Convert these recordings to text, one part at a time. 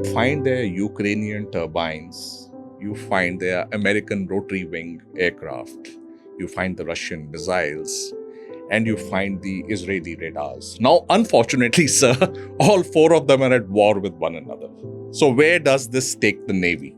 Find their Ukrainian turbines, you find their American rotary wing aircraft, you find the Russian missiles, and you find the Israeli radars. Now, unfortunately, sir, all four of them are at war with one another. So where does this take the Navy?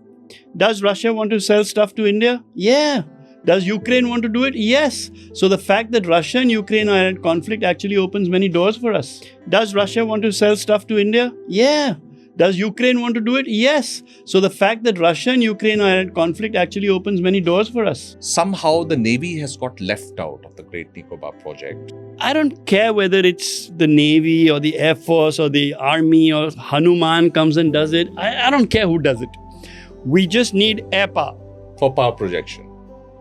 Does Russia want to sell stuff to India? Yeah. Does Ukraine want to do it? Yes. So the fact that Russia and Ukraine are at conflict actually opens many doors for us. Does Russia want to sell stuff to India? Yeah. Does Ukraine want to do it? Yes. So the fact that Russia and Ukraine are at conflict actually opens many doors for us. Somehow the Navy has got left out of the Great Nicobar project. I don't care whether it's the Navy or the Air Force or the Army or Hanuman comes and does it. I don't care who does it. We just need air power. For power projection.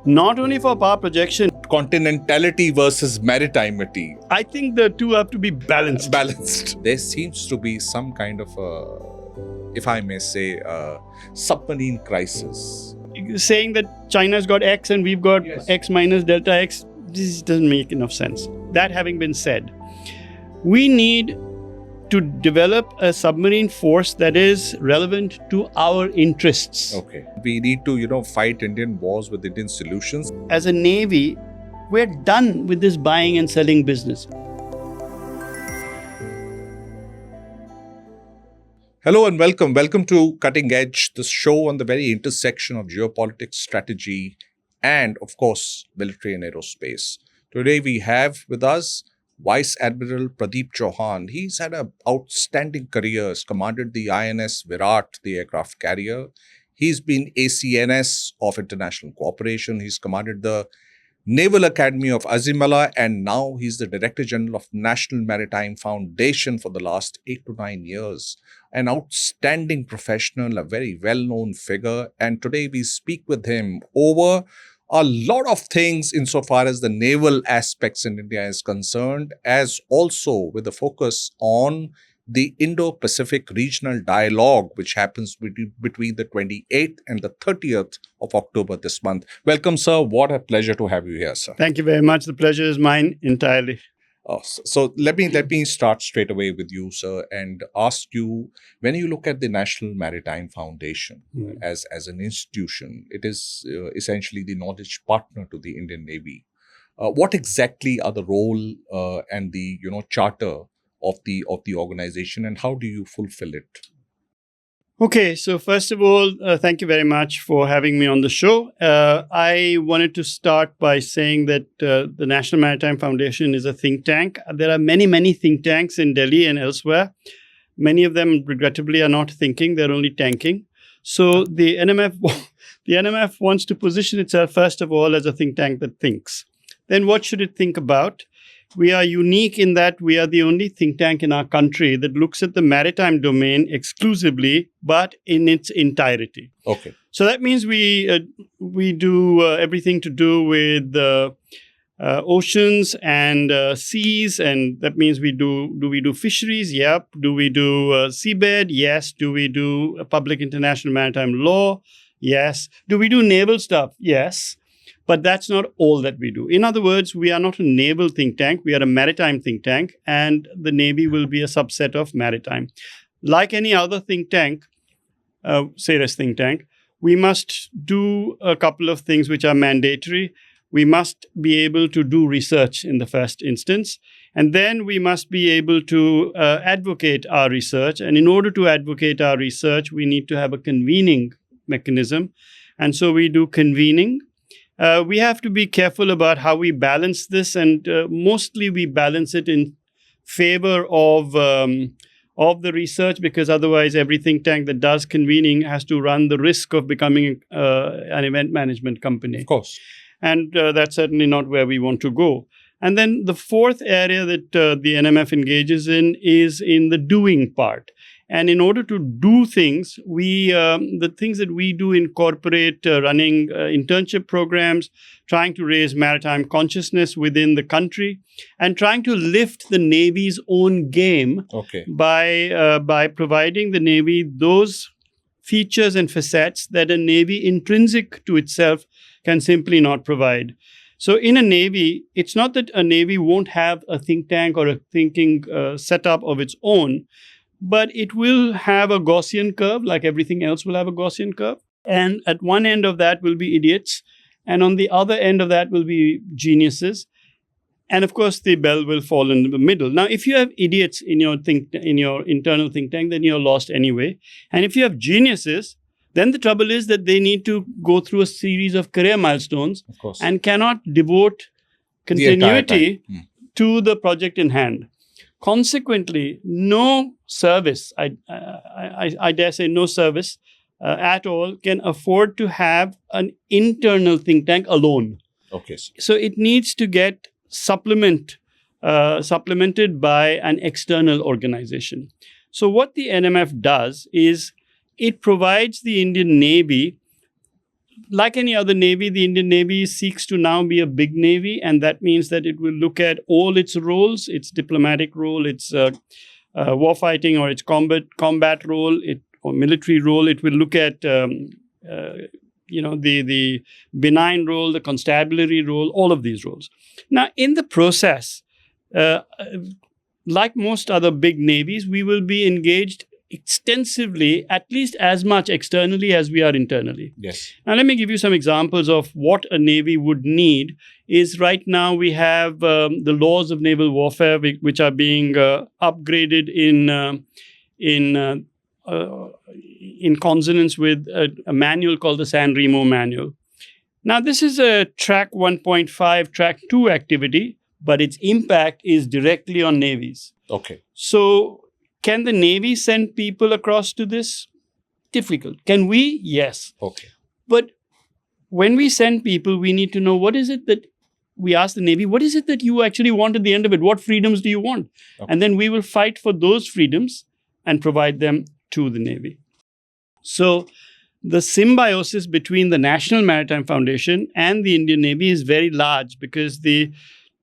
Not only for power projection. Continentality versus maritimity. I think the two have to be balanced. There seems to be some kind of if I may say, submarine crisis. Saying that China's got X and we've got Yes. X minus delta X, this doesn't make enough sense. That having been said, we need to develop a submarine force that is relevant to our interests. Okay. We need to, fight Indian wars with Indian solutions. As a Navy, we're done with this buying and selling business. Hello and welcome. Welcome to Cutting Edge, the show on the very intersection of geopolitics, strategy, and of course, military and aerospace. Today we have with us Vice Admiral Pradeep Chauhan. He's had an outstanding career. He's commanded the INS Virat, the aircraft carrier. He's been ACNS of International Cooperation. He's commanded the Naval Academy of Azimala, and now he's the Director General of National Maritime Foundation for the last 8 to 9 years. An outstanding professional, a very well-known figure. And today we speak with him over a lot of things insofar as the naval aspects in India is concerned, as also with a focus on the Indo Pacific Regional Dialogue, which happens between the 28th and the 30th of October this month. Welcome, sir. What a pleasure to have you here, sir. Thank you very much. The pleasure is mine entirely. So let me start straight away with you, sir, and ask you, when you look at the National Maritime Foundation as an institution, it is essentially the knowledge partner to the Indian Navy. What exactly are the role and the charter of the organization, and how do you fulfill it? Okay, so first of all, thank you very much for having me on the show. I wanted to start by saying that the National Maritime Foundation is a think tank. There are many, many think tanks in Delhi and elsewhere. Many of them, regrettably, are not thinking, they're only tanking. So the NMF wants to position itself, first of all, as a think tank that thinks. Then what should it think about? We are unique in that we are the only think tank in our country that looks at the maritime domain exclusively, but in its entirety. Okay. So that means we do everything to do with oceans and seas, and that means we do fisheries? Yep. Do we do seabed? Yes. Do we do public international maritime law? Yes. Do we do naval stuff? Yes. But that's not all that we do. In other words, we are not a naval think tank. We are a maritime think tank, and the Navy will be a subset of maritime. Like any other think tank, SERES think tank, we must do a couple of things which are mandatory. We must be able to do research in the first instance, and then we must be able to advocate our research. And in order to advocate our research, we need to have a convening mechanism. And so we do convening. We have to be careful about how we balance this, and mostly we balance it in favor of the research, because otherwise every think tank that does convening has to run the risk of becoming an event management company. Of course. And that's certainly not where we want to go. And then the fourth area that the NMF engages in is in the doing part. And in order to do things, the things that we do incorporate running internship programs, trying to raise maritime consciousness within the country, and trying to lift the Navy's own game by providing the Navy those features and facets that a Navy intrinsic to itself can simply not provide. So in a Navy, it's not that a Navy won't have a think tank or a thinking setup of its own. but it will have a Gaussian curve, like everything else will have a Gaussian curve. And at one end of that will be idiots, and on the other end of that will be geniuses. And of course, the bell will fall in the middle. Now, if you have idiots in your internal think tank, then you're lost anyway. And if you have geniuses, then the trouble is that they need to go through a series of career milestones, Of course. and cannot devote The entire continuity time. to the project in hand. Consequently, no service, I dare say no service at all, can afford to have an internal think tank alone. Okay. So it needs to get supplemented by an external organization. So what the NMF does is it provides the Indian Navy, like any other navy. The Indian Navy seeks to now be a big navy, and that means that it will look at all its roles, its diplomatic role, its warfighting or its combat role, or military role. It will look at the benign role, the constabulary role, all of these roles. Now, in the process, like most other big navies, we will be engaged extensively, at least as much externally as we are internally. Yes. Now, let me give you some examples of what a navy would need. Is right now we have the laws of naval warfare, which are being upgraded in consonance with a manual called the San Remo manual. Now, this is a track 1.5, track 2 activity, but its impact is directly on navies. Okay. So, can the Navy send people across to this? Difficult. Can we? Yes. Okay. But when we send people, we need to know what is it that we ask the Navy, what is it that you actually want at the end of it? What freedoms do you want? Okay. And then we will fight for those freedoms and provide them to the Navy. So the symbiosis between the National Maritime Foundation and the Indian Navy is very large, because the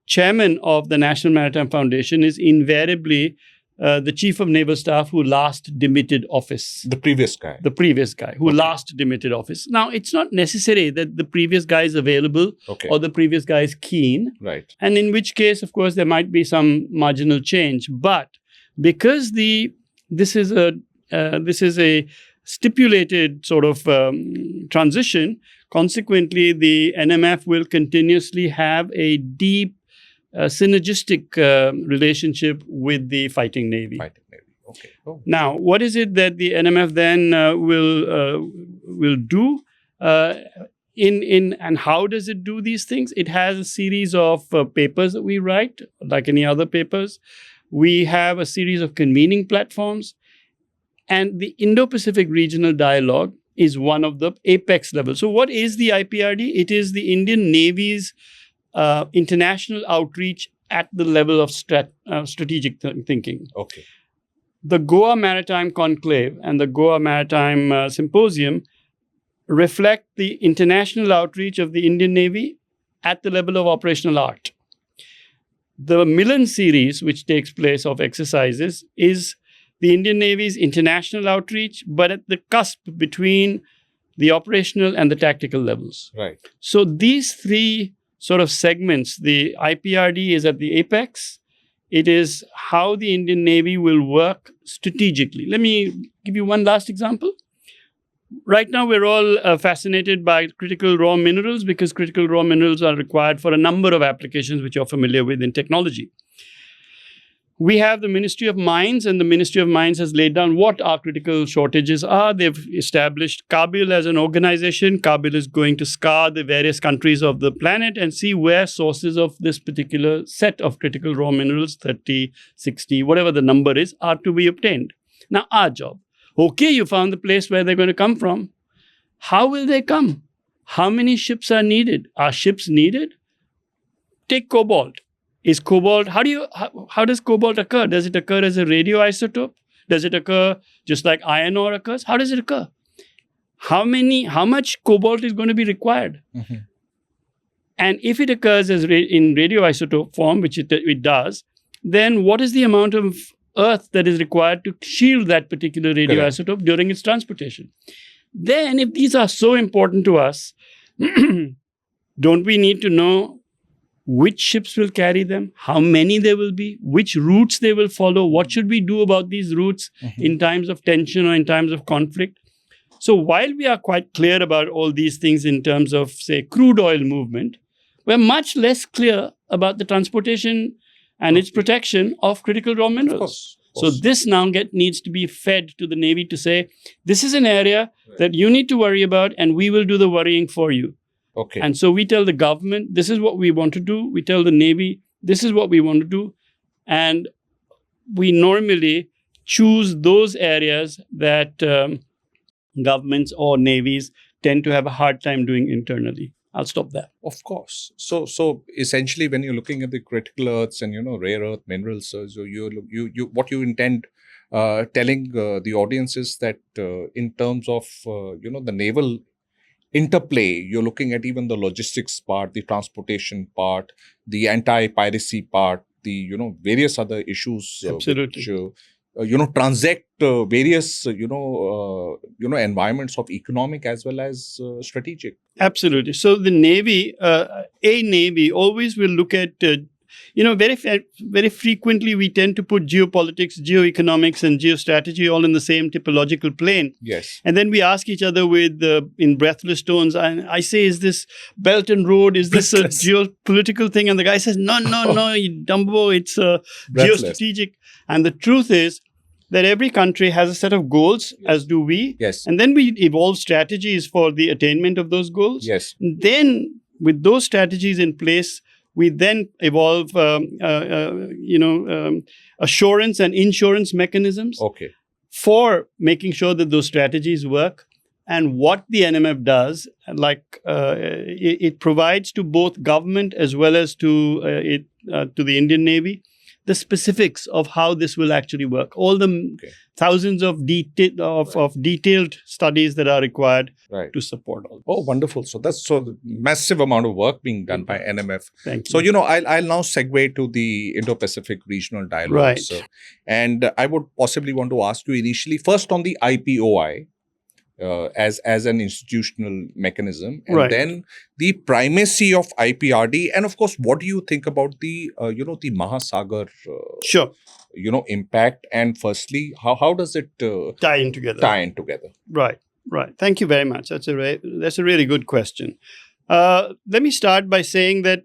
chairman of the National Maritime Foundation is invariably the Chief of Naval Staff who last demitted office. The previous guy. The previous guy who last demitted office. Now, it's not necessary that the previous guy is available or the previous guy is keen. Right. And in which case, of course, there might be some marginal change. But because this is a stipulated sort of transition, consequently, the NMF will continuously have a deep synergistic relationship with the fighting navy. Okay. Oh. Now, what is it that the NMF then will do? And how does it do these things? It has a series of papers that we write, like any other papers. We have a series of convening platforms, and the Indo Pacific Regional Dialogue is one of the apex levels. So, what is the IPRD? It is the Indian Navy's international outreach at the level of strategic thinking. Okay. The Goa Maritime Conclave and the Goa Maritime Symposium reflect the international outreach of the Indian Navy at the level of operational art. The Milan series, which takes place of exercises, is the Indian Navy's international outreach, but at the cusp between the operational and the tactical levels. Right. So these three sort of segments, the IPRD is at the apex. It is how the Indian Navy will work strategically. Let me give you one last example. Right now, we're all fascinated by critical raw minerals, because critical raw minerals are required for a number of applications which you're familiar with in technology. We have the Ministry of Mines, and the Ministry of Mines has laid down what our critical shortages are. They've established Kabil as an organization. Kabil is going to scour the various countries of the planet and see where sources of this particular set of critical raw minerals, 30, 60, whatever the number is, are to be obtained. Now, our job. Okay, you found the place where they're going to come from. How will they come? How many ships are needed? Are ships needed? Take cobalt. Is cobalt, how does cobalt occur? Does it occur as a radioisotope? Does it occur just like iron ore occurs? How does it occur? How much cobalt is going to be required? Mm-hmm. And if it occurs as in radioisotope form, which it does, then what is the amount of earth that is required to shield that particular radioisotope during its transportation? Then, if these are so important to us, don't we need to know which ships will carry them, how many there will be, which routes they will follow, what should we do about these routes in times of tension or in times of conflict. So while we are quite clear about all these things in terms of, say, crude oil movement, we're much less clear about the transportation and its protection of critical raw minerals. Of course. So this now needs to be fed to the Navy to say, this is an area that you need to worry about and we will do the worrying for you. Okay. And so we tell the government, this is what we want to do. We tell the Navy, this is what we want to do. And we normally choose those areas that governments or navies tend to have a hard time doing internally. I'll stop there. Of course. So essentially, when you're looking at the critical earths and rare earth minerals, so you what you intend telling the audience is that in terms of the naval interplay, you're looking at even the logistics part, the transportation part, the anti-piracy part, the various other issues Absolutely. which transact various environments of economic as well as strategic. Absolutely. So the Navy, a Navy always will look at, very frequently we tend to put geopolitics, geoeconomics, and geostrategy all in the same typological plane. Yes. And then we ask each other in breathless tones, and I say, is this Belt and Road, is this a geopolitical thing? And the guy says, no, you Dumbo, it's geostrategic. And the truth is that every country has a set of goals, as do we. Yes. And then we evolve strategies for the attainment of those goals. Yes. And then with those strategies in place, we then evolve, assurance and insurance mechanisms for making sure that those strategies work. And what the NMF does, it provides to both government as well as to the Indian Navy the specifics of how this will actually work. All the thousands of detailed studies that are required to support all this. Oh, wonderful. So that's massive amount of work being done by NMF. Thank you. So, I'll now segue to the Indo Pacific Regional Dialogue. Right. And I would possibly want to ask you initially, first on the IPOI, as an institutional mechanism, and then the primacy of IPRD, and of course, what do you think about the the Mahasagar impact, and firstly, how does it tie in together? Right. Thank you very much. That's a really good question. Let me start by saying that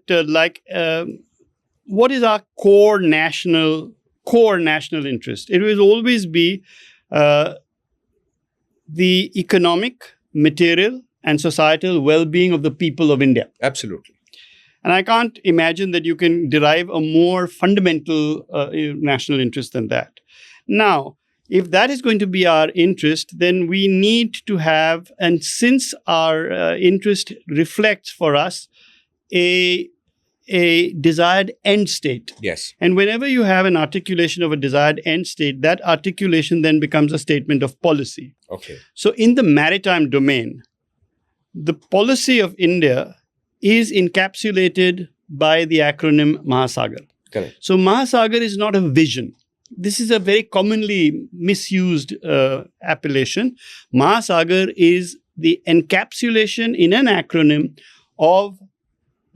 what is our core national interest? It will always be the economic, material, and societal well-being of the people of India. Absolutely. And I can't imagine that you can derive a more fundamental national interest than that. Now, if that is going to be our interest, then we need to have, and since our interest reflects for us a desired end state. Yes. And whenever you have an articulation of a desired end state, that articulation then becomes a statement of policy. Okay. So in the maritime domain, the policy of India is encapsulated by the acronym Mahasagar. Correct. So Mahasagar is not a vision. This is a very commonly misused appellation. Mahasagar is the encapsulation in an acronym of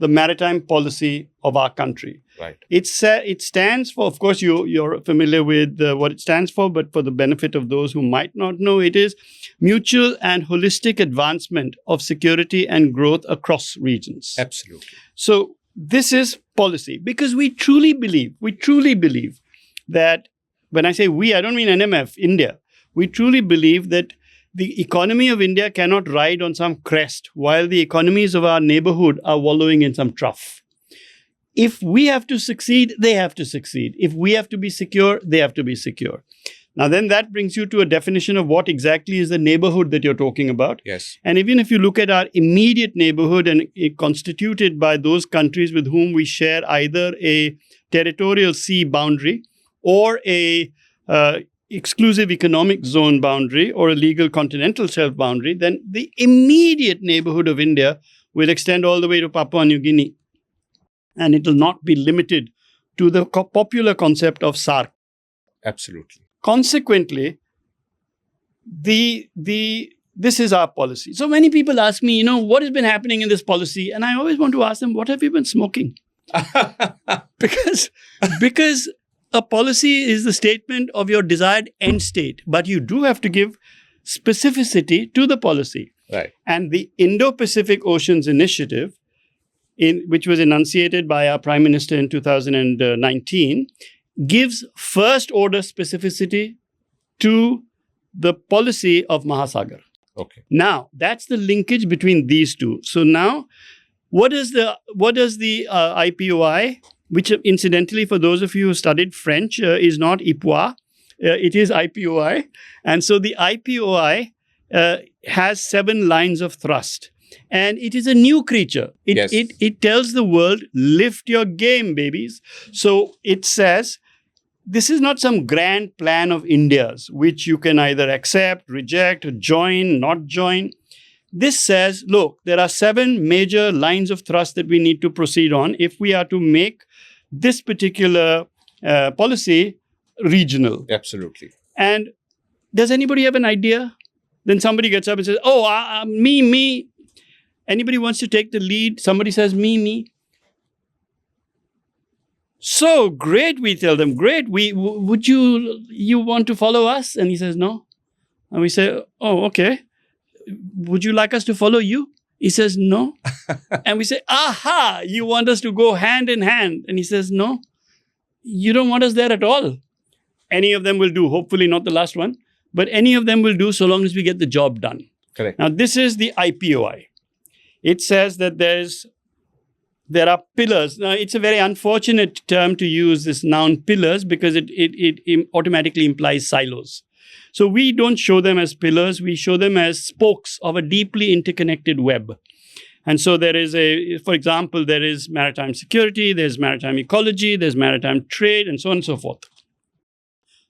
the maritime policy of our country. Right. It stands for, of course, you're familiar with what it stands for, but for the benefit of those who might not know, it is mutual and holistic advancement of security and growth across regions. Absolutely. So this is policy, because we truly believe that, when I say we, I don't mean NMF, India. We truly believe that the economy of India cannot ride on some crest while the economies of our neighborhood are wallowing in some trough. If we have to succeed, they have to succeed. If we have to be secure, they have to be secure. Now, then that brings you to a definition of what exactly is the neighborhood that you're talking about. Yes. And even if you look at our immediate neighborhood, and constituted by those countries with whom we share either a territorial sea boundary or a exclusive economic zone boundary or a legal continental shelf boundary, then the immediate neighborhood of India will extend all the way to Papua New Guinea. And it will not be limited to the popular concept of SAARC. Absolutely. Consequently, this is our policy. So many people ask me, what has been happening in this policy? And I always want to ask them, what have you been smoking? Because a policy is the statement of your desired end state, but you do have to give specificity to the policy. Right. And the Indo Pacific Oceans Initiative, which was enunciated by our Prime Minister in 2019, gives first order specificity to the policy of Mahasagar. Okay. Now, that's the linkage between these two. So now, what does the IPOI, which incidentally, for those of you who studied French, is not IPOI, it is IPOI. And so the IPOI has 7 lines of thrust. And it is a new creature. It tells the world, lift your game, babies. So it says, this is not some grand plan of India's, which you can either accept, reject, join, not join. This says, look, there are 7 major lines of thrust that we need to proceed on if we are to make this particular policy regional. Absolutely. And does anybody have an idea? Then somebody gets up and says, oh, me. Anybody wants to take the lead? Somebody says, me. So great, we tell them, great. Would you want to follow us? And he says, no. And we say, oh, okay. Would you like us to follow you? He says, no. And we say, aha, you want us to go hand in hand. And he says, no, you don't want us there at all. Any of them will do, hopefully not the last one, but any of them will do so long as we get the job done. Correct. Now, this is the IPOI. It says that there are pillars. Now, it's a very unfortunate term to use, this noun pillars, because it automatically implies silos. So we don't show them as pillars. We show them as spokes of a deeply interconnected web. And so there is for example, there is maritime security, there's maritime ecology, there's maritime trade, and so on and so forth.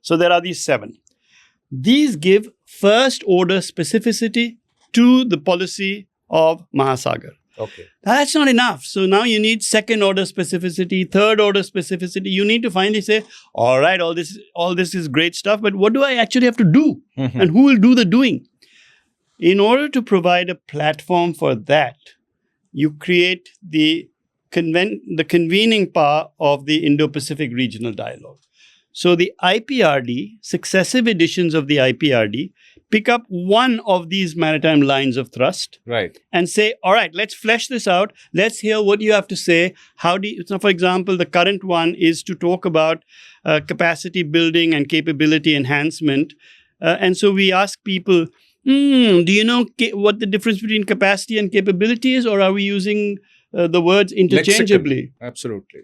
So there are these 7. These give first order specificity to the policy of Mahasagar. Okay. Now, that's not enough. So now you need second order specificity, third order specificity. You need to finally say, all right, all this is great stuff, but what do I actually have to do? Mm-hmm. And who will do the doing? In order to provide a platform for that, you create the convening power of the Indo Pacific Regional Dialogue. So the IPRD, successive editions of the IPRD, pick up one of these maritime lines of thrust, right, and say, all right, let's flesh this out. Let's hear what you have to say. So for example, the current one is to talk about capacity building and capability enhancement. And so we ask people, do you know what the difference between capacity and capability is, or are we using the words interchangeably? Lexicon. Absolutely.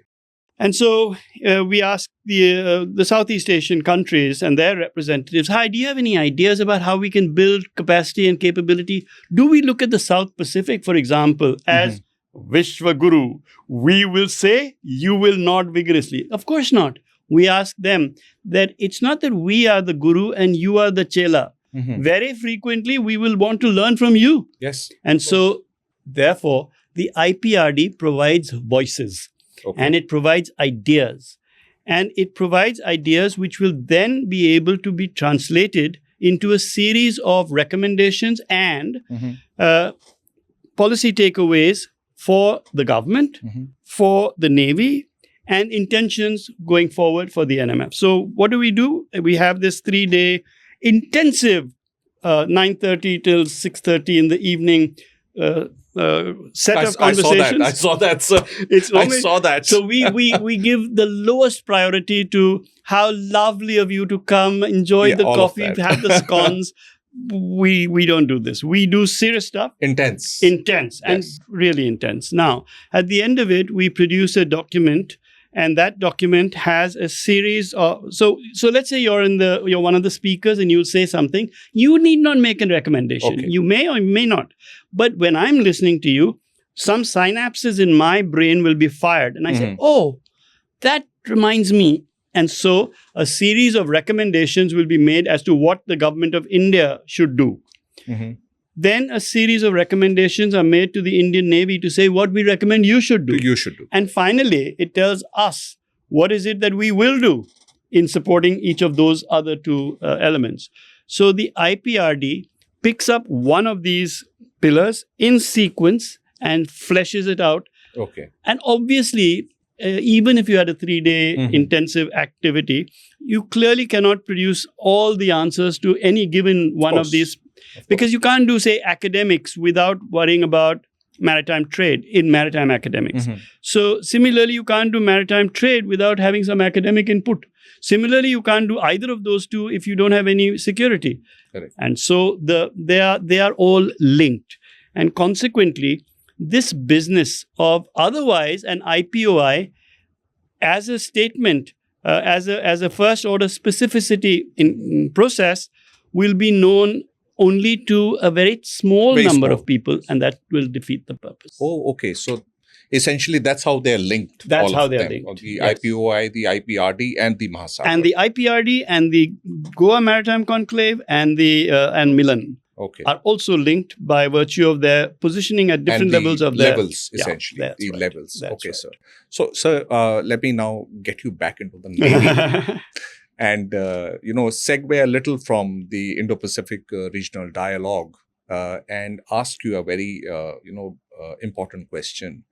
And so we ask the Southeast Asian countries and their representatives, hi, do you have any ideas about how we can build capacity and capability? Do we look at the South Pacific, for example, as Vishwa Guru? We will say, you will nod vigorously. Of course not. We ask them that it's not that we are the guru and you are the chela. Mm-hmm. Very frequently, we will want to learn from you. Yes. And so, therefore, the IPRD provides voices. Okay. And it provides ideas. And it provides ideas which will then be able to be translated into a series of recommendations and policy takeaways for the government, for the Navy, and intentions going forward for the NMF. So what do? We have this 3-day intensive 9:30 till 6:30 in the evening set of conversations. I saw that. So I saw that. So we give the lowest priority to how lovely of you to come, enjoy the coffee, have the scones. We don't do this. We do serious stuff. Intense. Yes. And really intense. Now, at the end of it, we produce a document, and that document has a series of. So let's say you're one of the speakers, and you'll say something. You need not make a recommendation. Okay. You may or may not. But when I'm listening to you, some synapses in my brain will be fired, and I say, "Oh, that reminds me." And so a series of recommendations will be made as to what the government of India should do. Then a series of recommendations are made to the Indian Navy to say what we recommend you should do. And finally, it tells us what is it that we will do in supporting each of those other 2 elements. So the IPRD picks up one of these pillars in sequence and fleshes it out. Okay. And obviously, even if you had a 3-day intensive activity, you clearly cannot produce all the answers to any given one of these, because you can't do, say, academics without worrying about maritime trade in maritime academics. So similarly, you can't do maritime trade without having some academic input. Similarly, you can't do either of those two if you don't have any security. Correct. And so they are all linked. And consequently, this business of otherwise an IPOI as a statement, as a first order specificity in process, will be known only to a very small number of people, and that will defeat the purpose. Oh, okay. So essentially, that's how they're linked. That's how they're linked. The IPOI, the IPRD, and the Mahasagar. And the IPRD and the Goa Maritime Conclave and the and Milan are also linked by virtue of their positioning at different levels of their levels, essentially. The levels. That's okay, right. sir. So, sir, let me now get you back into the Navy. And, segue a little from the Indo Pacific Regional Dialogue and ask you a very, important question.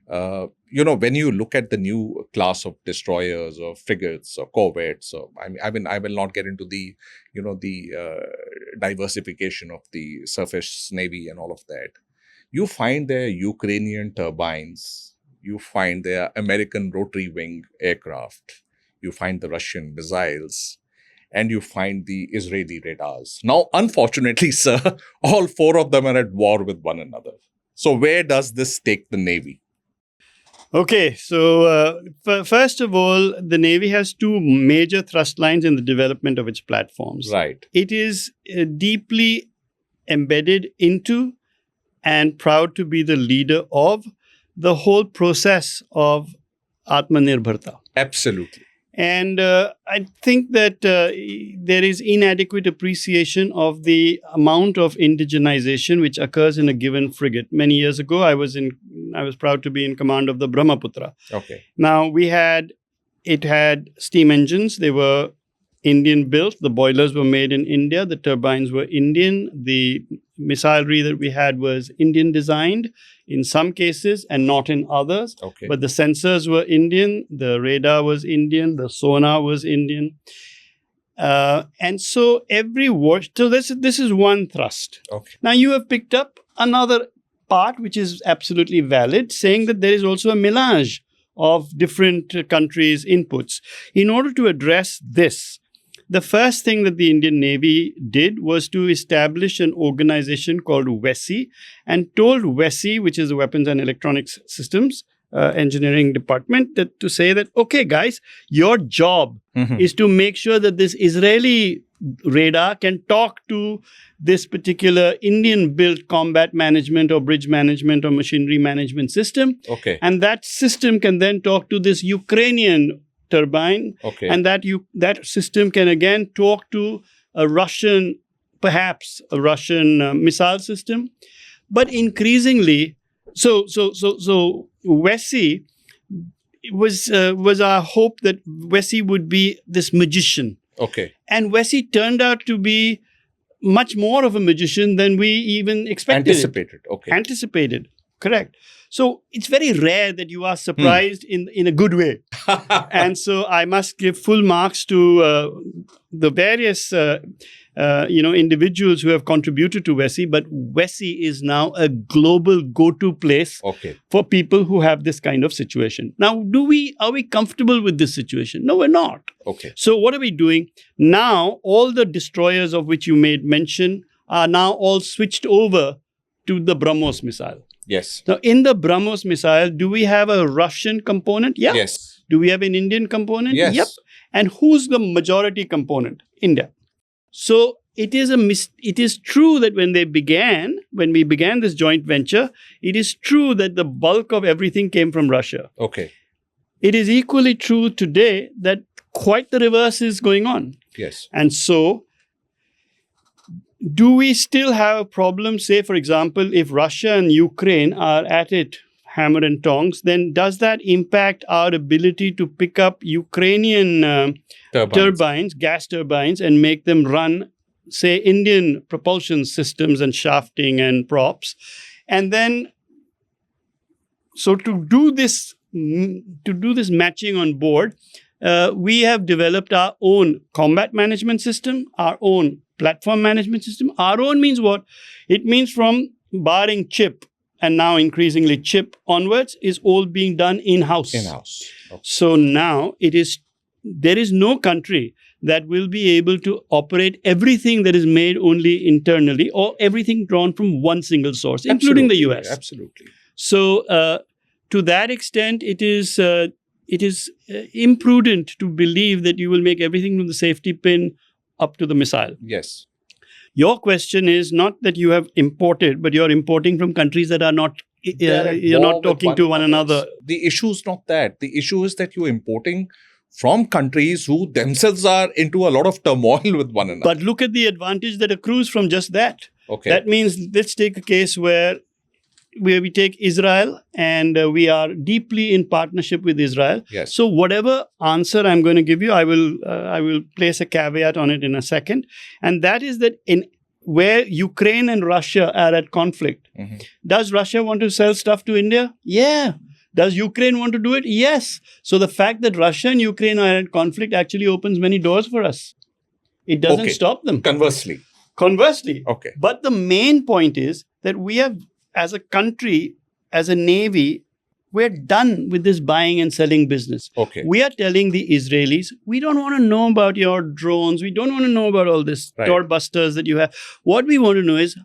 When you look at the new class of destroyers or frigates or corvettes, or I will not get into the, diversification of the surface navy and all of that. You find their Ukrainian turbines, you find their American rotary wing aircraft, you find the Russian missiles, and you find the Israeli radars. Now, unfortunately, sir, all four of them are at war with one another. So where does this take the Navy? Okay, so first of all, the Navy has two major thrust lines in the development of its platforms. Right. It is deeply embedded into and proud to be the leader of the whole process of Atmanirbharta. Absolutely. And I think that there is inadequate appreciation of the amount of indigenization which occurs in a given frigate. Many years ago, I was proud to be in command of the Brahmaputra. Okay. Now it had steam engines. They were Indian built. The boilers were made in India. The turbines were Indian. The missilery that we had was Indian designed in some cases and not in others. Okay. But the sensors were Indian. The radar was Indian. The sonar was Indian. And so so this is one thrust. Okay. Now you have picked up another part which is absolutely valid, saying that there is also a melange of different countries' inputs. In order to address this, the first thing that the Indian Navy did was to establish an organization called WESI, and told WESI, which is the Weapons and Electronics Systems Engineering Department, to say that, okay, guys, your job is to make sure that this Israeli radar can talk to this particular Indian-built combat management or bridge management or machinery management system. Okay. And that system can then talk to this Ukrainian turbine. Okay. And that system can again talk to perhaps a Russian missile system. But increasingly, so WESI was our hope that WESI would be this magician. Okay. And WESI turned out to be much more of a magician than we even expected. Anticipated. Correct. So it's very rare that you are surprised in a good way. And so I must give full marks to the various individuals who have contributed to WESI. But WESI is now a global go-to place for people who have this kind of situation. Now, are we comfortable with this situation? No, we're not. Okay. So what are we doing? Now, all the destroyers of which you made mention are now all switched over to the BrahMos missile. Yes. Now, in the BrahMos missile, do we have a Russian component? Yeah. Yes. Do we have an Indian component? Yes. Yep. And who's the majority component? India. So it is true that when we began this joint venture, it is true that the bulk of everything came from Russia. Okay. It is equally true today that quite the reverse is going on. Yes. And so, do we still have a problem, say, for example, if Russia and Ukraine are at it hammer and tongs, then does that impact our ability to pick up Ukrainian turbines, gas turbines, and make them run, say, Indian propulsion systems and shafting and props? And then, so to do this matching on board, we have developed our own combat management system, our own platform management system. Our own means what? It means from barring chip and now increasingly chip onwards is all being done in-house. In-house. Okay. So now there is no country that will be able to operate everything that is made only internally or everything drawn from one single source, including the US. Absolutely. So to that extent, it is imprudent to believe that you will make everything from the safety pin up to the missile. Yes. Your question is not that you have imported, but you're importing from countries that are not, you're not talking to one another. The issue is not that. The issue is that you're importing from countries who themselves are into a lot of turmoil with one another. But look at the advantage that accrues from just that. Okay. That means let's take a case where we take Israel and we are deeply in partnership with Israel. Yes. So whatever answer I'm going to give you, I will place a caveat on it in a second. And that is that in where Ukraine and Russia are at conflict, does Russia want to sell stuff to India? Yeah. Does Ukraine want to do it? Yes. So the fact that Russia and Ukraine are at conflict actually opens many doors for us. It doesn't stop them. Conversely. Okay. But the main point is that we have, as a country, as a navy, we're done with this buying and selling business. Okay. We are telling the Israelis, we don't want to know about your drones. We don't want to know about all this doorbusters that you have. What we want to know is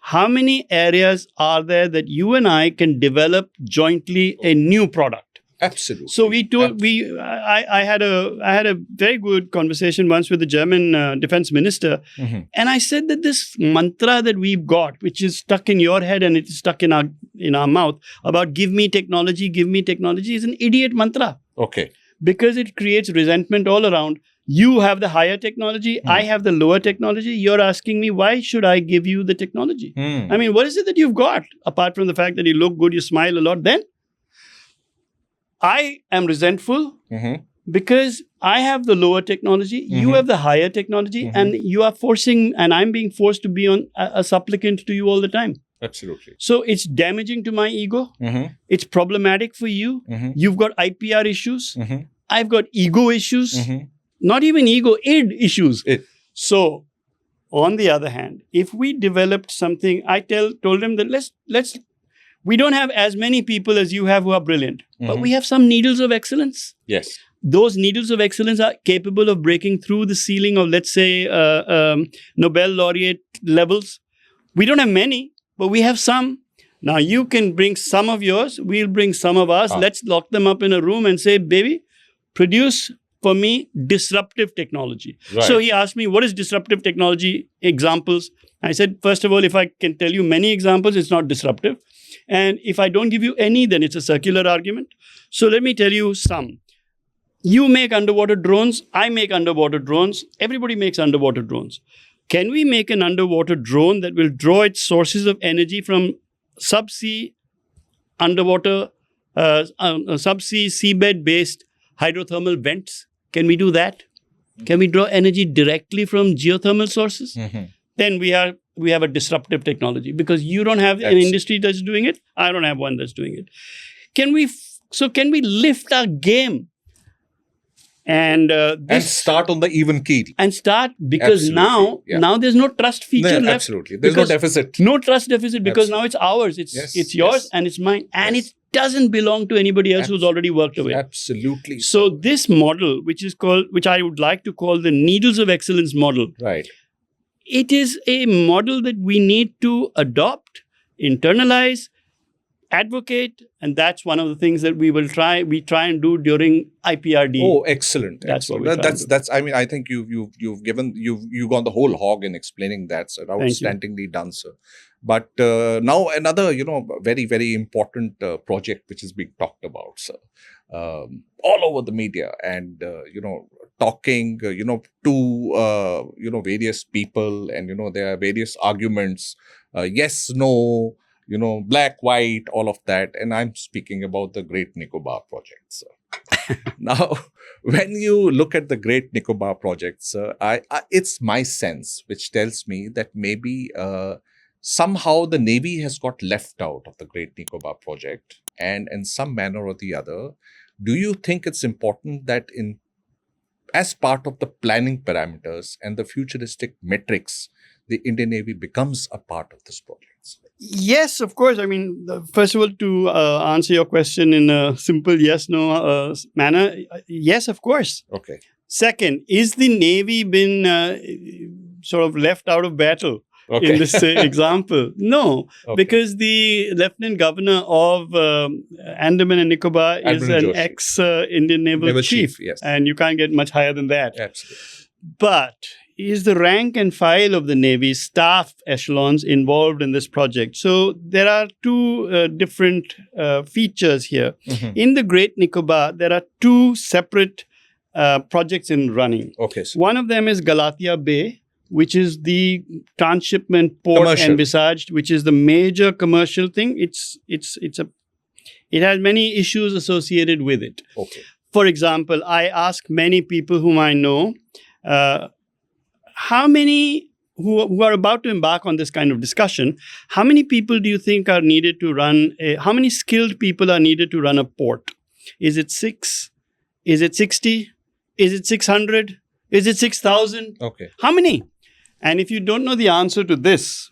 how many areas are there that you and I can develop jointly a new product. Absolutely. So I had a very good conversation once with the German defense minister, and I said that this mantra that we've got, which is stuck in your head and it is stuck in our mouth, about give me technology, is an idiot mantra. Okay. Because it creates resentment all around. You have the higher technology, I have the lower technology. You're asking me, why should I give you the technology? I mean, what is it that you've got apart from the fact that you look good, you smile a lot? Then I am resentful because I have the lower technology, you have the higher technology, and you are forcing, and I'm being forced to be on a supplicant to you all the time. Absolutely. So it's damaging to my ego. It's problematic for you. You've got IPR issues. I've got ego issues. Not even ego, id issues. So, on the other hand, if we developed something, I told them that let's we don't have as many people as you have who are brilliant, but we have some needles of excellence. Yes. Those needles of excellence are capable of breaking through the ceiling of, let's say, Nobel laureate levels. We don't have many, but we have some. Now, you can bring some of yours, we'll bring some of ours. Let's lock them up in a room and say, baby, produce for me disruptive technology. Right. So he asked me, what is disruptive technology? Examples. I said, first of all, if I can tell you many examples, it's not disruptive. And if I don't give you any, then it's a circular argument. So let me tell you some. You make underwater drones. I make underwater drones. Everybody makes underwater drones. Can we make an underwater drone that will draw its sources of energy from subsea, underwater, subsea, seabed-based hydrothermal vents? Can we do that? Can we draw energy directly from geothermal sources? Then we have a disruptive technology, because you don't have an industry that's doing it. I don't have one that's doing it. Can we lift our game and start on the even keel? And start, because now there's no trust feature left. Absolutely. There's no deficit. No trust deficit, because now it's ours. It's yours and it's mine. And it doesn't belong to anybody else who's already worked away. Absolutely. So this model, which I would like to call the needles of excellence model. Right. It is a model that we need to adopt, internalize, advocate, and that's one of the things that we try and do during IPRD. Oh, excellent! That's excellent. what we that's. I mean, I think you've gone the whole hog in explaining that, sir. Outstandingly done, sir. But now another, very, very important project which is being talked about, sir, all over the media, and talking, to various people, and there are various arguments, yes, no, black, white, all of that, and I'm speaking about the Great Nicobar project, sir. Now, when you look at the Great Nicobar project, sir, it's my sense which tells me that maybe somehow the Navy has got left out of the Great Nicobar project, and in some manner or the other, do you think it's important that as part of the planning parameters and the futuristic metrics, the Indian Navy becomes a part of this project? Yes, of course. I mean, first of all, to answer your question in a simple yes/no manner, yes, of course. Okay. Second, is the Navy been sort of left out of battle in this example? No, because the Lieutenant Governor of Andaman and Nicobar is an ex-Indian Naval Chief. Yes. And you can't get much higher than that. Absolutely. But is the rank and file of the Navy staff echelons involved in this project? So there are two different features here. Mm-hmm. In the Great Nicobar, there are two separate projects in running. Okay. So one of them is Galatia Bay, which is the transshipment port envisaged, which is the major commercial thing. It has many issues associated with it. Okay. For example, I ask many people whom I know, how many who are about to embark on this kind of discussion, how many people do you think are needed to run how many skilled people are needed to run a port? Is it 6? Is it 60? Is it 600? Is it 6,000? Okay. How many? And if you don't know the answer to this,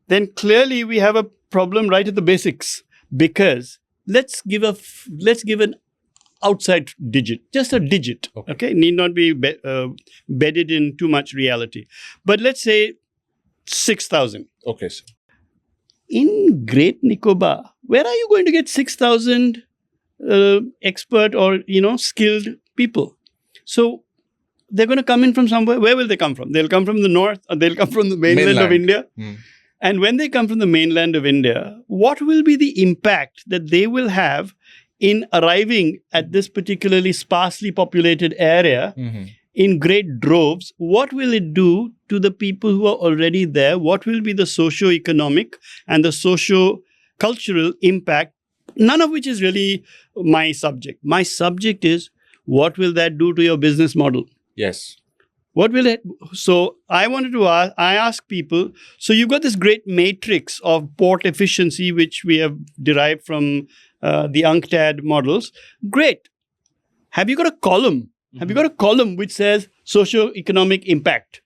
then clearly we have a problem right at the basics. Because let's give an outside digit, just a digit. Okay, need not be bedded in too much reality. But let's say 6,000. Okay, sir. In Great Nicobar, where are you going to get 6,000 expert or skilled people? So they're going to come in from somewhere. Where will they come from? They'll come from the north, or they'll come from the mainland of India. And when they come from the mainland of India, what will be the impact that they will have in arriving at this particularly sparsely populated area in great droves? What will it do to the people who are already there? What will be the socio-economic and the socio-cultural impact? None of which is really my subject. My subject is, what will that do to your business model? Yes. What will it? So I wanted to ask, I ask people, so you've got this great matrix of port efficiency, which we have derived from the UNCTAD models. Great. Have you got a column? Have you got a column which says socio-economic impact?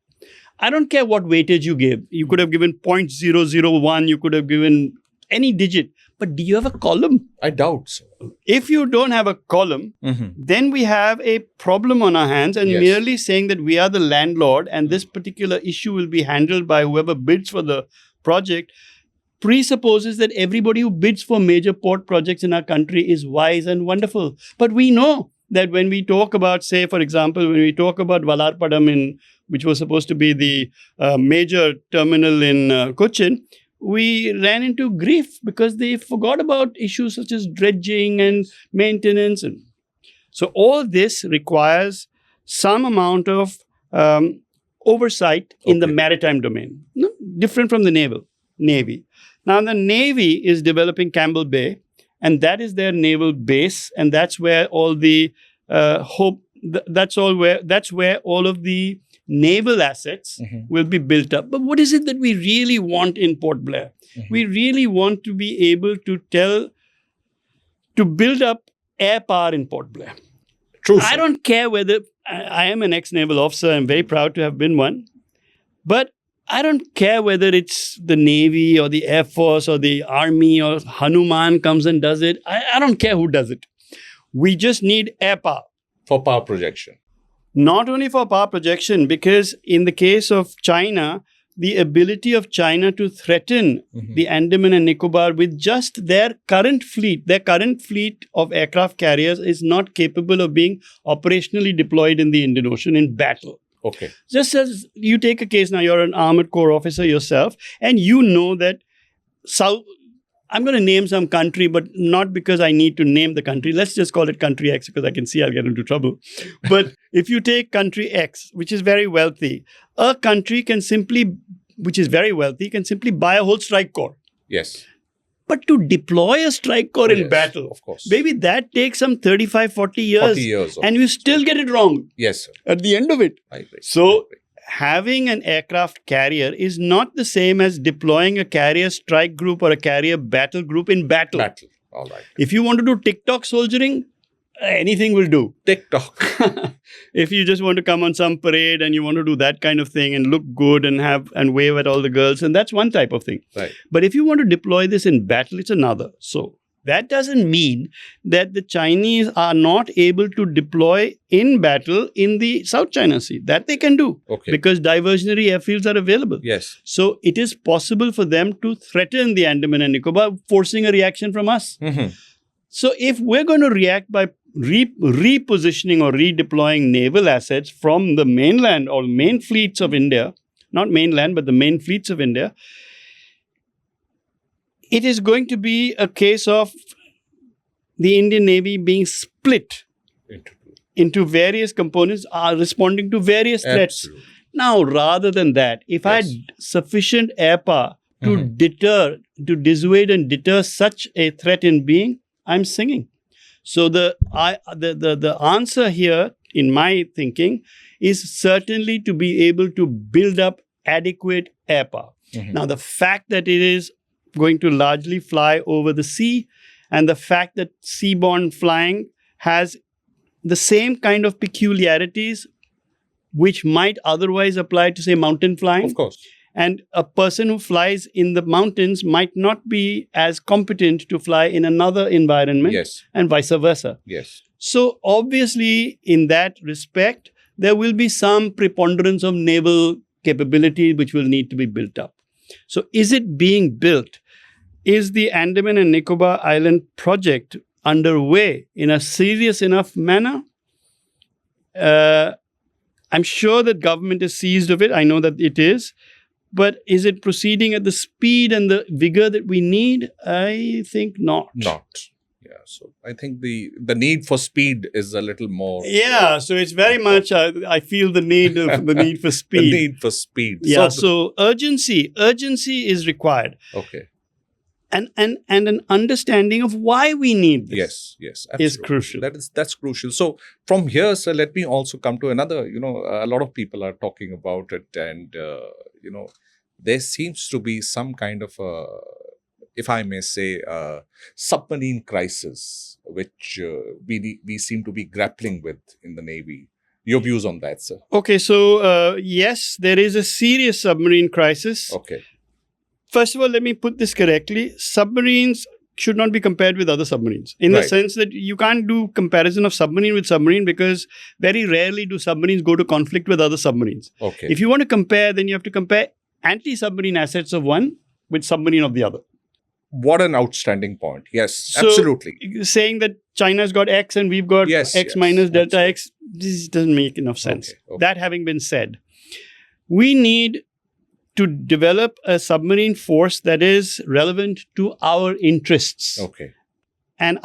I don't care what weightage you give. You could have given 0.001. You could have given any digit. But do you have a column? I doubt so. If you don't have a column, then we have a problem on our hands, and merely saying that we are the landlord and this particular issue will be handled by whoever bids for the project presupposes that everybody who bids for major port projects in our country is wise and wonderful. But we know that when we talk about, say, for example, when we talk about Valarpadam, which was supposed to be the major terminal in Cochin, we ran into grief because they forgot about issues such as dredging and maintenance. And so all this requires some amount of oversight in the maritime domain, different from the Navy. Now, the Navy is developing Campbell Bay, and that is their naval base, and that's where all the that's where all of the naval assets will be built up. But what is it that we really want in Port Blair? We really want to be able to build up air power in Port Blair. True, sir. I don't care whether I am an ex-naval officer. I'm very proud to have been one. But I don't care whether it's the Navy or the Air Force or the Army or Hanuman comes and does it. I don't care who does it. We just need air power. For power projection. Not only for power projection, because in the case of China, the ability of China to threaten the Andaman and Nicobar with just their current fleet of aircraft carriers is not capable of being operationally deployed in the Indian Ocean in battle. Okay. Just as you take a case now, you're an armored corps officer yourself, and you know that I'm going to name some country, but not because I need to name the country. Let's just call it country X, because I can see I'll get into trouble. But if you take country X, which is very wealthy, a country which is very wealthy, can simply buy a whole strike corps. Yes. But to deploy a strike corps in battle, of course, maybe that takes some 35, 40 years. 40 years. And you still get it wrong. Yes, sir. At the end of it. I agree. So having an aircraft carrier is not the same as deploying a carrier strike group or a carrier battle group in battle. Battle. All right. If you want to do TikTok soldiering, anything will do. TikTok. If you just want to come on some parade and you want to do that kind of thing and look good and wave at all the girls, and that's one type of thing. Right. But if you want to deploy this in battle, it's another. So that doesn't mean that the Chinese are not able to deploy in battle in the South China Sea. That they can do. Okay. Because diversionary airfields are available. Yes. So it is possible for them to threaten the Andaman and Nicobar, forcing a reaction from us. Mm-hmm. So if we're going to react by repositioning or redeploying naval assets from the mainland or main fleets of India, not mainland, but the main fleets of India, it is going to be a case of the Indian Navy being split into various components, are responding to various threats. Absolutely. Now, rather than that, if I had sufficient air power to dissuade and deter such a threat in being, I'm singing. So the answer here, in my thinking, is certainly to be able to build up adequate air power. Mm-hmm. Now, the fact that it is going to largely fly over the sea, and the fact that seaborne flying has the same kind of peculiarities which might otherwise apply to, say, mountain flying. Of course. And a person who flies in the mountains might not be as competent to fly in another environment, Yes. and vice versa. Yes. So obviously, in that respect, there will be some preponderance of naval capability which will need to be built up. So is it being built? Is the Andaman and Nicobar Island project underway in a serious enough manner? I'm sure that government is seized of it. I know that it is. But is it proceeding at the speed and the vigor that we need? I think not. Not. Yeah. So I think the need for speed is a little more. Yeah. So it's very much, I feel the need for speed. The need for speed. Yeah. So urgency is required. Okay. And an understanding of why we need this. Yes. Is Absolutely. crucial. That's crucial. So from here, sir, let me also come to another. A lot of people are talking about it, and there seems to be some kind of a, if I may say, submarine crisis, which we seem to be grappling with in the Navy. Your views on that, sir? Okay, so yes, there is a serious submarine crisis. Okay. First of all, let me put this correctly. Submarines should not be compared with other submarines in the sense that you can't do comparison of submarine with submarine, because very rarely do submarines go to conflict with other submarines. Okay. If you want to compare, then you have to compare anti-submarine assets of one with submarine of the other. What an outstanding point. Yes, So, absolutely. Saying that China's got X and we've got X minus delta X, this doesn't make enough sense. Okay. That having been said, we need to develop a submarine force that is relevant to our interests. Okay. And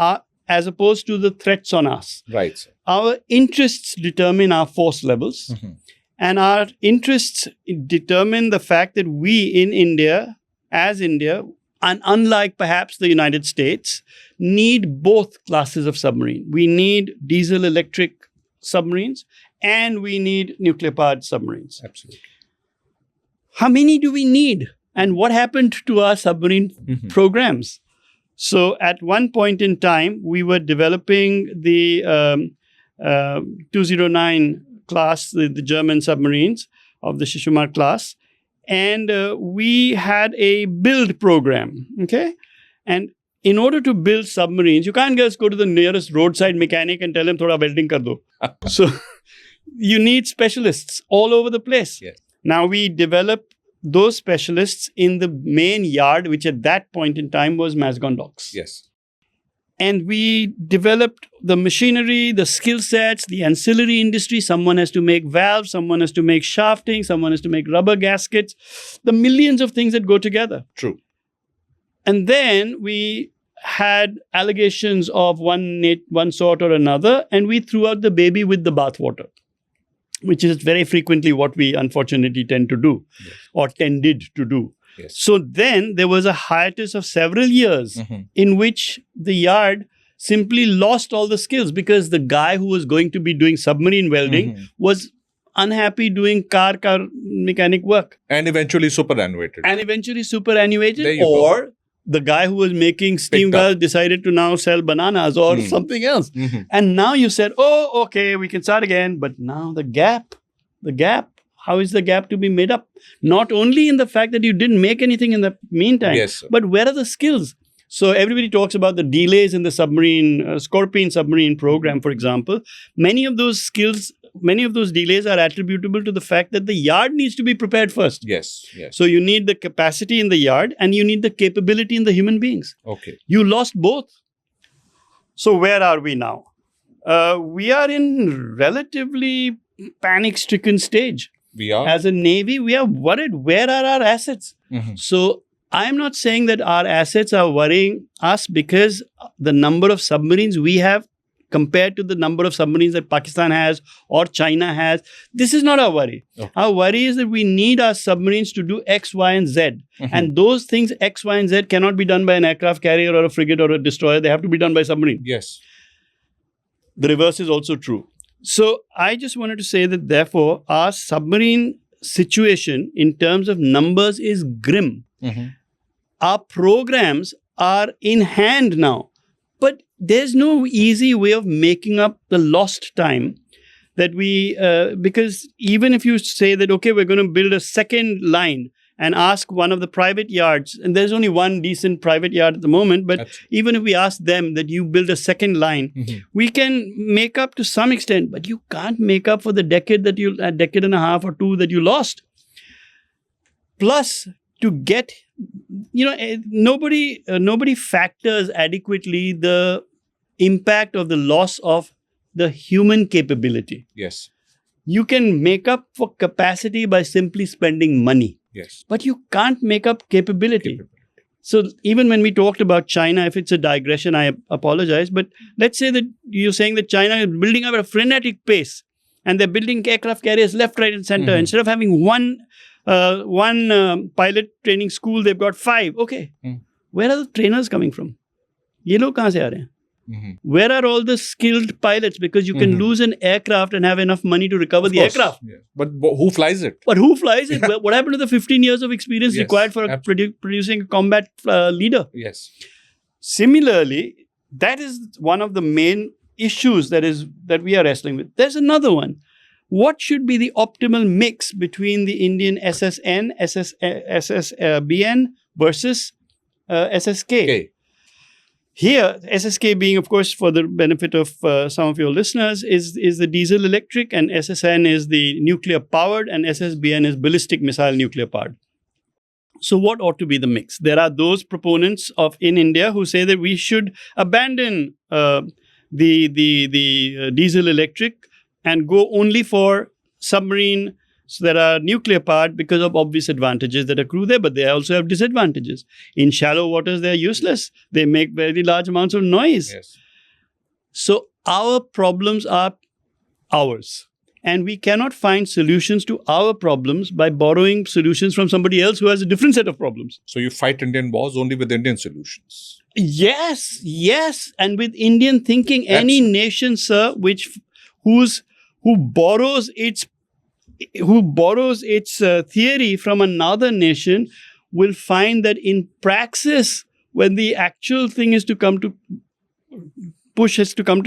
as opposed to the threats on us. Right, sir. Our interests determine our force levels. Mm-hmm. And our interests determine the fact that we in India, as India, and unlike perhaps the United States, need both classes of submarine. We need diesel-electric submarines, and we need nuclear-powered submarines. Absolutely. How many do we need? And what happened to our submarine programs? So at one point in time, we were developing the 209 class, the German submarines of the Shishumar class. And we had a build program, okay? And in order to build submarines, you can't just go to the nearest roadside mechanic and tell him, thoda welding kar do. So you need specialists all over the place. Yes. Now, we developed those specialists in the main yard, which at that point in time was Mazgon Docks. Yes. And we developed the machinery, the skill sets, the ancillary industry. Someone has to make valves, someone has to make shafting, someone has to make rubber gaskets, the millions of things that go together. True. And then we had allegations of one sort or another, and we threw out the baby with the bathwater, which is very frequently what we unfortunately tend to do, or tended to do. Yes. So then there was a hiatus of several years in which the yard simply lost all the skills, because the guy who was going to be doing submarine welding was unhappy doing car mechanic work. And eventually superannuated. There you go. The guy who was making steam wells decided to now sell bananas or something else. Mhm. And now you said, oh, okay, we can start again. But now the gap, how is the gap to be made up? Not only in the fact that you didn't make anything in the meantime, Yes, sir. but where are the skills? So everybody talks about the delays in the Scorpion submarine program, for example. Many of those delays are attributable to the fact that the yard needs to be prepared first. Yes. So you need the capacity in the yard and you need the capability in the human beings. Okay. You lost both. So where are we now? We are in relatively panic-stricken stage. We are. As a Navy, we are worried. Where are our assets? Mhm. So I'm not saying that our assets are worrying us because the number of submarines we have compared to the number of submarines that Pakistan has or China has. This is not our worry. Okay. Our worry is that we need our submarines to do X, Y, and Z. Mhm. And those things, X, Y, and Z, cannot be done by an aircraft carrier or a frigate or a destroyer. They have to be done by submarine. Yes. The reverse is also true. So I just wanted to say that, therefore, our submarine situation in terms of numbers is grim. Mhm. Our programs are in hand now, but there's no easy way of making up the lost time that because even if you say that, okay, we're going to build a second line and ask one of the private yards, and there's only one decent private yard at the moment, but Absolutely. even if we ask them that you build a second line, Mhm. we can make up to some extent, but you can't make up for the decade and a half or two that you lost. Plus, to get, nobody factors adequately the impact of the loss of the human capability. Yes. You can make up for capacity by simply spending money, Yes. but you can't make up capability. So even when we talked about China, if it's a digression, I apologize. But let's say that you're saying that China is building up at a frenetic pace and they're building aircraft carriers left, right, and center. Mhm. Instead of having one pilot training school, they've got 5. Okay. Where are the trainers coming from? Ye log kahan se aa rahe hain? Mhm. Where are all the skilled pilots? Because you can lose an aircraft and have enough money to recover Of the course. aircraft. Yeah. But who flies it? But who flies it? What happened to the 15 years of experience Yes, required for producing a combat leader? Yes. Similarly, that is one of the main issues that we are wrestling with. There's another one. What should be the optimal mix between the Indian SSN, SSBN versus SSK? Okay. Here, SSK being, of course, for the benefit of some of your listeners, is the diesel electric, and SSN is the nuclear powered, and SSBN is ballistic missile nuclear powered. So what ought to be the mix? There are those proponents in India who say that we should abandon the diesel electric and go only for submarine that are nuclear powered because of obvious advantages that accrue there, but they also have disadvantages. In shallow waters, they're useless. They make very large amounts of noise. Yes. So our problems are ours. And we cannot find solutions to our problems by borrowing solutions from somebody else who has a different set of problems. So you fight Indian wars only with Indian solutions. Yes. And with Indian thinking, any Absolutely. nation, sir, who borrows its theory from another nation will find that in praxis, when the actual thing has to come to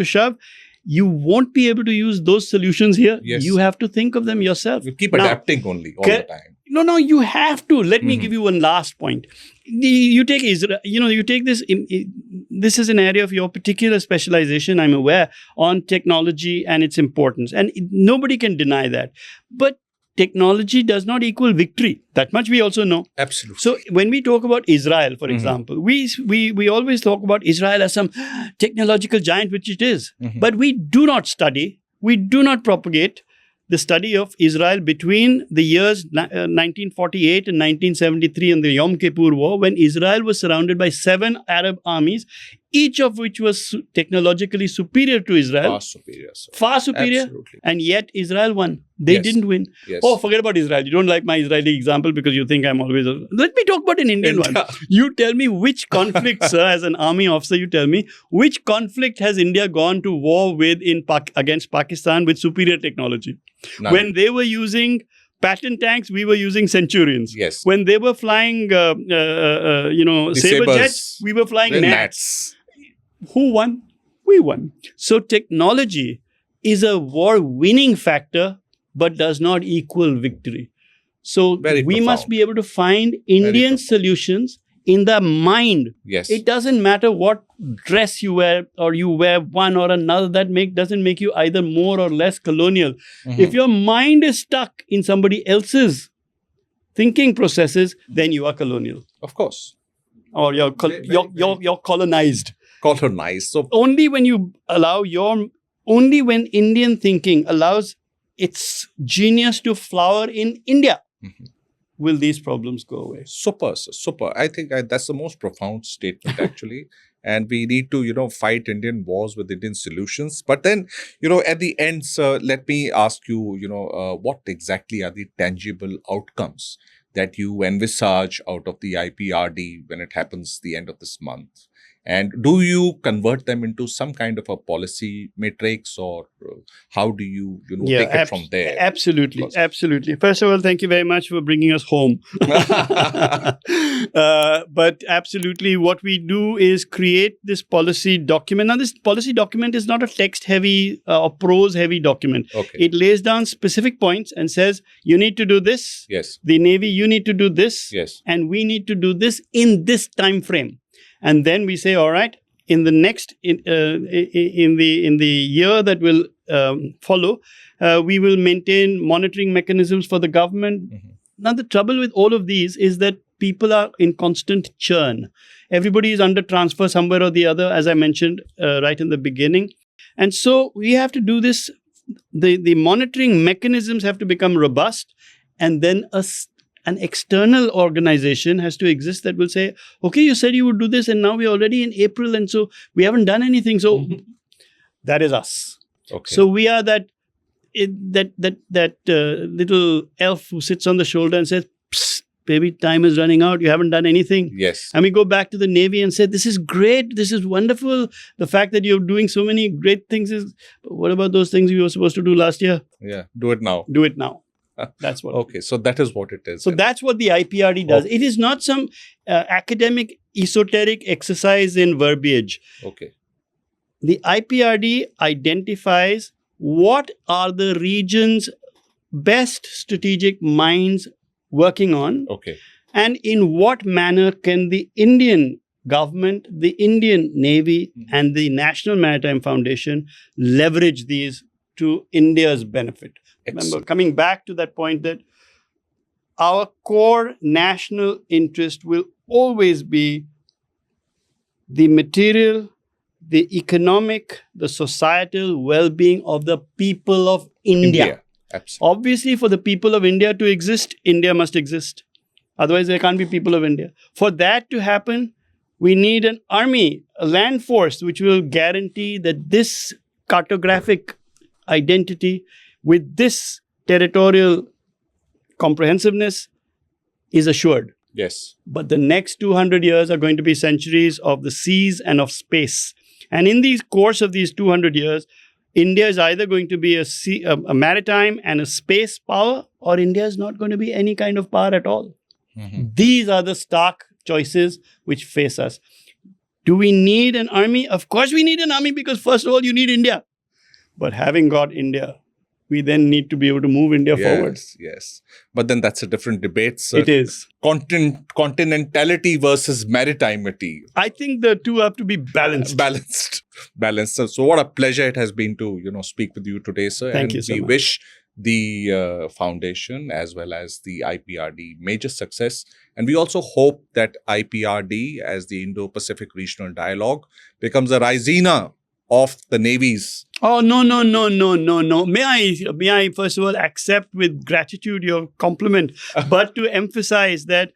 shove, you won't be able to use those solutions here. Yes. You have to think of them yourself. You keep adapting only all the time. No, you have to. Let me give you one last point. You take Israel, you take this, this is an area of your particular specialization, I'm aware, on technology and its importance. And nobody can deny that. But technology does not equal victory. That much we also know. Absolutely. So when we talk about Israel, for example, we always talk about Israel as some technological giant, which it is. But we do not study, we do not propagate the study of Israel between the years 1948 and 1973 in the Yom Kippur War, when Israel was surrounded by 7 Arab armies each of which was technologically superior to Israel. Far superior. Sir. Far superior. Absolutely. And yet Israel won. They Yes. didn't win. Yes. Oh, forget about Israel. You don't like my Israeli example because you think I'm always... Let me talk about an Indian one. India. You tell me which conflict, sir, as an army officer, you tell me, which conflict has India gone to war with against Pakistan with superior technology? None. When they were using Patton tanks, we were using Centurions. Yes. When they were flying, The saber sabers, jets, we were flying the gnats. Who won? We won. So technology is a war-winning factor, but does not equal victory. So Very we must profound. be able to find Indian solutions in the mind. Yes. It doesn't matter what dress you wear or you wear one or another. That doesn't make you either more or less colonial. Mhm. If your mind is stuck in somebody else's thinking processes, then you are colonial, Of course. or you're colonized. Colonized. So Only when Indian thinking allows its genius to flower in India, Mhm. will these problems go away. super, sir, super. I think that's the most profound statement, actually. And we need to, fight Indian wars with Indian solutions. But then, at the end, sir, let me ask you, what exactly are the tangible outcomes that you envisage out of the IPRD when it happens the end of this month? And do you convert them into some kind of a policy matrix, or how do you, take it from there? Absolutely. Because- Absolutely. First of all, thank you very much for bringing us home. But absolutely, what we do is create this policy document. Now, this policy document is not a text-heavy or prose-heavy document. Okay. It lays down specific points and says, you need to do this. Yes. The Navy, you need to do this. Yes. And we need to do this in this time frame. And then we say, all right, in the next in the year that will follow, we will maintain monitoring mechanisms for the government. Mhm. Now, the trouble with all of these is that people are in constant churn. Everybody is under transfer somewhere or the other, as I mentioned right in the beginning. And so we have to do this. The monitoring mechanisms have to become robust, and then an external organization has to exist that will say, okay, you said you would do this, and now we're already in April, and so we haven't done anything. So that is us. Okay. So we are that little elf who sits on the shoulder and says, psst, baby, time is running out. You haven't done anything. Yes. And we go back to the Navy and say, this is great. This is wonderful. The fact that you're doing so many great things is, but what about those things you were supposed to do last year? Yeah. Do it now. Do it now. That's what. Okay. So that is what it is. So then. that's what the IPRD does. Okay. It is not some academic, esoteric exercise in verbiage. Okay. The IPRD identifies what are the region's best strategic minds working on, Okay. and in what manner can the Indian government, the Indian Navy, and the National Maritime Foundation leverage these to India's benefit. Remember, Excellent. coming back to that point, that our core national interest will always be the material, the economic, the societal well-being of the people of India. Absolutely. Obviously, for the people of India to exist, India must exist. Otherwise, there can't be people of India. For that to happen, we need an army, a land force, which will guarantee that this cartographic identity with this territorial comprehensiveness is assured. Yes. But the next 200 years are going to be centuries of the seas and of space. And in the course of these 200 years, India is either going to be a maritime and a space power, or India is not going to be any kind of power at all. Mhm. These are the stark choices which face us. Do we need an army? Of course we need an army, because first of all, you need India. But having got India, we then need to be able to move India forward. Yes. But then that's a different debate, sir. It is. Continentality versus maritimity. I think the two have to be balanced. Balanced. So what a pleasure it has been to, speak with you today, sir. Thank and you so we much. wish the foundation as well as the IPRD major success. And we also hope that IPRD, as the Indo Pacific Regional Dialogue, becomes a Raisina of the navies. Oh, no. May I first of all accept with gratitude your compliment, but to emphasize that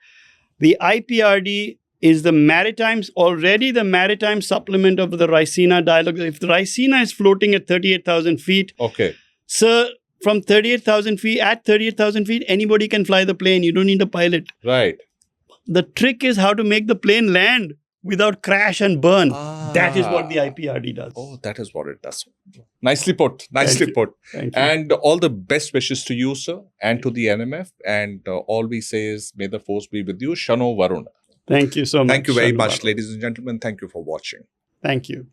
the IPRD is the maritime supplement of the Raisina dialogue. If the Raisina is floating at 38,000 feet, Okay. sir, from 38,000 feet, at 38,000 feet, anybody can fly the plane. You don't need a pilot. Right. The trick is how to make the plane land without crash and burn. That is what the IPRD does. Oh, that is what it does. Nicely put. Nicely put. Thank you. And all the best wishes to you, sir, and to the NMF. And all we say is, may the force be with you. Shano Varun. Thank you so much. Thank you very Shanu much, Varun. ladies and gentlemen. Thank you for watching. Thank you.